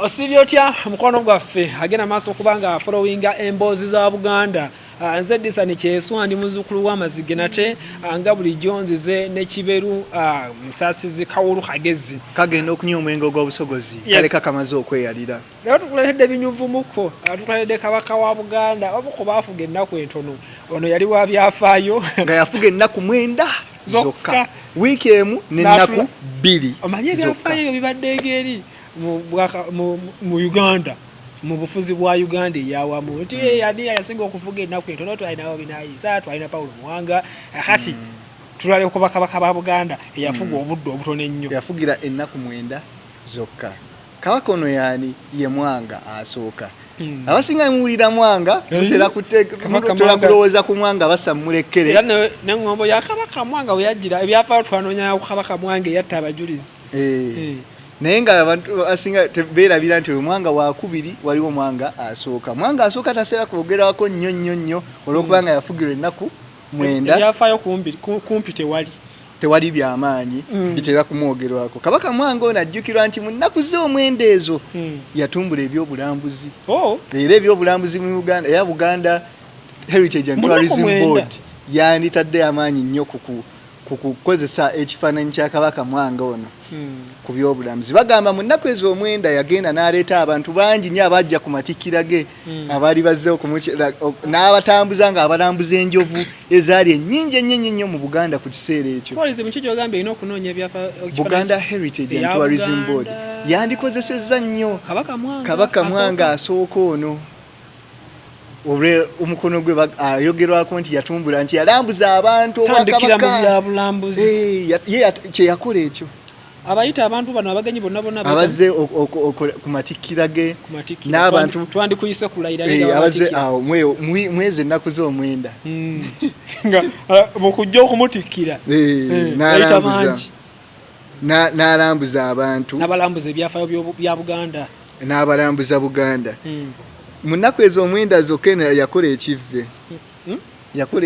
Osibye otya mukono gwaffe agenda maaso kubanga followinga emboozi za Buganda. Nze Disani Kyeswa ndi muzzukulu w'amazige nate nga bulijjo nzize ne Kiberu Musaasizi Kawulu Kagezi kagenda okunywa omwenge ogw'obusogozi kaleka kamaze okweyalira. Lero tukuleetedde binyuvumuko tukuleetedde kabaka wa Buganda obuko baafuga ennaku entono ono yali wa byafaayo nga yafuga ennaku 9 zokka wiiki emu n'ennaku 2 omanye ebyafaayo ebyo bibadde engeri mu Uganda mu bufuzi bwa Uganda eyawamu nti yali yasinga okufuga ennaku entono twalinawo binaayisa twalina Paulo Muwanga kati tulabe ku bakabaka ba Buganda eyafuga obudde obutono ennyo yafugira ennaku 9 zokka. Kabaka ono yani ye Mwanga asooka. Abasinga muwulira Mwanga mutera kulowooza ku Mwanga basammulekere era n'engombo ya Kabaka Mwanga we yajjira ebyafaayo twanoonya ku Kabaka Mwanga yatta abajulizi naye nga abantu asinga beerabira nti Mwanga wakubiri waliwo Mwanga asooka. Mwanga asooka taseera kwogerwako nnyo olw'okubanga yafugirwa ennaku 9 ebyafaayo kumpi tewali byamaanyi bitera kumwogerwako. Kabaka Mwanga ono ajjukirwa nti mu nnaku ze 9 ezo yatumbula ebyobulambuzi era ebyobulambuzi mu Uganda eya Buganda Heritage and Tourism Board yanditadde amaanyi nnyo ku kukozesa ekifaananyi kya Kabaka Mwanga ono ku byobulamuzi. Bagamba mu nnaku ezo 9 yagenda n'aleeta abantu bangi nnyo abajja ku matikkira ge abaali bazze n'abatambuza nga abalambuza enjovu ezaali ennyingi ennyo mu Buganda ku kiseera ekyo. Buganda Heritage and Tourism Board yandikozesezza nnyo Kabaka Mwanga asooka ono olwe omukono gwe ayogerwako nti yatumbula nti yalambuza abantu kye yakola ekyo abayita abantu bano abagenyi bonna abazze ku matikkira ge n'abantu twandikuyise kulayira abazze awo mwezi ennaku zo 9 nga mu kujja okumutikkira n'alambuza abantu n'abalambuza ebyafaayo bya Buganda n'abalambuza Buganda. Mu nnaku ezo 9 zokka yakola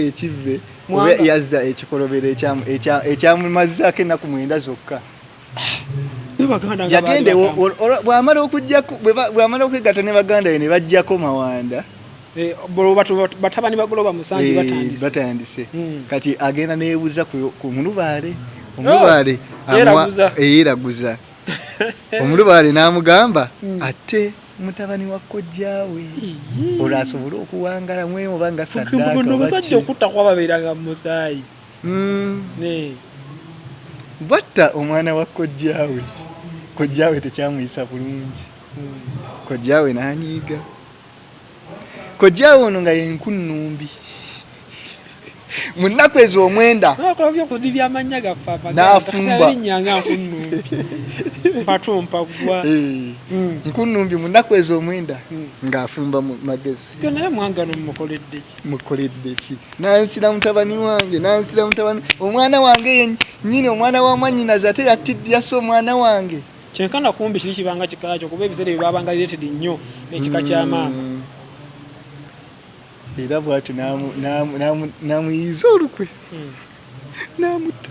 ekivve oba yazza ekikolobero ekyamumazzaako ennaku 9 zokka. Yagende bw'amala okwegatta ne Baganda ne bajjako Mawanda batabani bagoloba musangi batandise kati agenda neebuuza ku Mulubaale yeeraguza Omulubaale n'amugamba ate mutabani wa kojjaawe olwasobole okuwangala mwemu banga saddaaka omusajja okutta kwababeeranga mu musaayi batta omwana wa kojjaawe tekyamuyisa bulungi. Kojjaawe n'anyiiga. Kojjaawe ono nga yenkunnumbi mu nnaku ezo 9 n'afumba nkunnumbi mu nnaku ezo 9 ng'afumba mu magezi. Mukoledde ki? Nansira mutabani wange omwana wange nnyini omwana wa mwannyinaze ate yasse omwana wange. Kyenkana kumbi kiri kibanga kikakyo kuba ebiseera bye babanga related nnyo n'ekika ky'amaama. Era bw'atyo n'amuyiiza olukwe n'amutta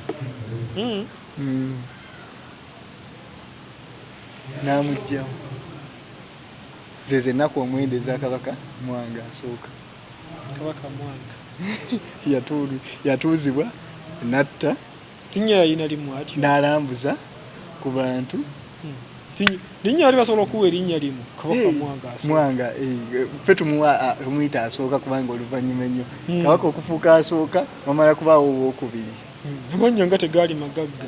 n'amugjawo. Zeze ennaku 9 eza Kabaka Mwanga asooka. Kabaka Mwanga yatuuzibwa natta n'alambuza ku bantu. Linnya yali basobola okuwa erinnya limu Kabaka Mwanga ffe tumuyita asooka kubanga oluvannyuma ennyo Kabaka okufuuka asooka wamala kubaawo owookubiri. Amannya nga tegaali magagga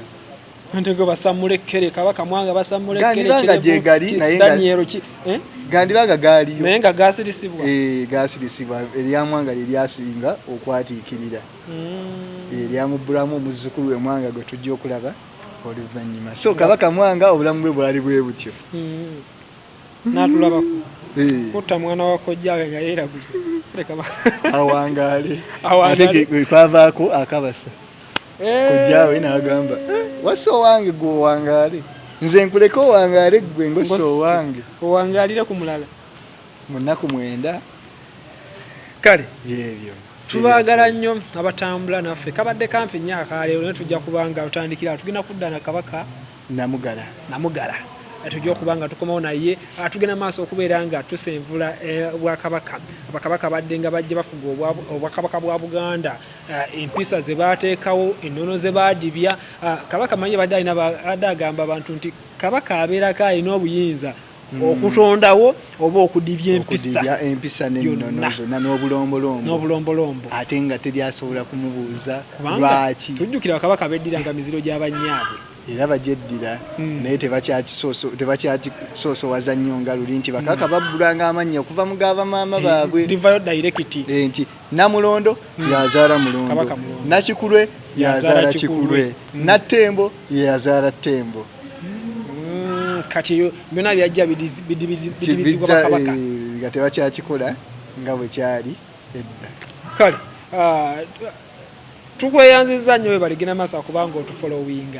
ntego basammulekere Kabaka Mwanga basammulekere gandibanga gaaliyo naye nga gaasirisibwa gaasirisibwa erya Mwanga liryasinga okwatiikirira eryamubbulamu omuzzukulu we Mwanga gwe tujja okulaba oluvannyuma. So Kabaka Mwanga obulamu bwe bwali bwe butyo n'atulabako kutta mwana wa kojjaawe nga yeeraguza awangaale ate kwavaako akabasa kojjaawe n'agamba wassa owange gwe owangaale nze nkuleka owangaale gwe ngossa owange owangaalire ku mulala mu nnaku 9. Kale byebyo tubaagala nnyo abatambula naffe kabadde kampi nnyo akaleero ne tujja kubanga otandikira tugenda kudda na Kabaka Namugala tujja okuba nga tukomawo naye tugenda maaso okubeera nga tusenvula bwakabaka bakabaka badde nga bajja bafuga obwakabaka bwa Buganda empisa ze baateekawo ennono ze baadibya kabaka manye badde agamba abantu nti kabaka abeerako alina obuyinza okutondawo oba okudibya empisa n'ennono zonna n'obulombolombo ate nga teryasobola kumubuuza lwaki. Tujjukira bakabaka beddiranga miziro gy'abanyaabwe era bajeddira naye tebakyatisoosowaza nnyo nga luli nti bakabaka babbulanga amannya okuva mu gava maama baabwe nti Namulondo yazaala Mulondo, Nakikulwe yazaala Kikulwe, Nattembo yazaala Ttembo. Kati byonna byajja bidibizibwa bakabaka nga tebakyakikola nga bwe kyali edda. Kale tukweyanziza nnyo webaligina masa kubanga otufollowinga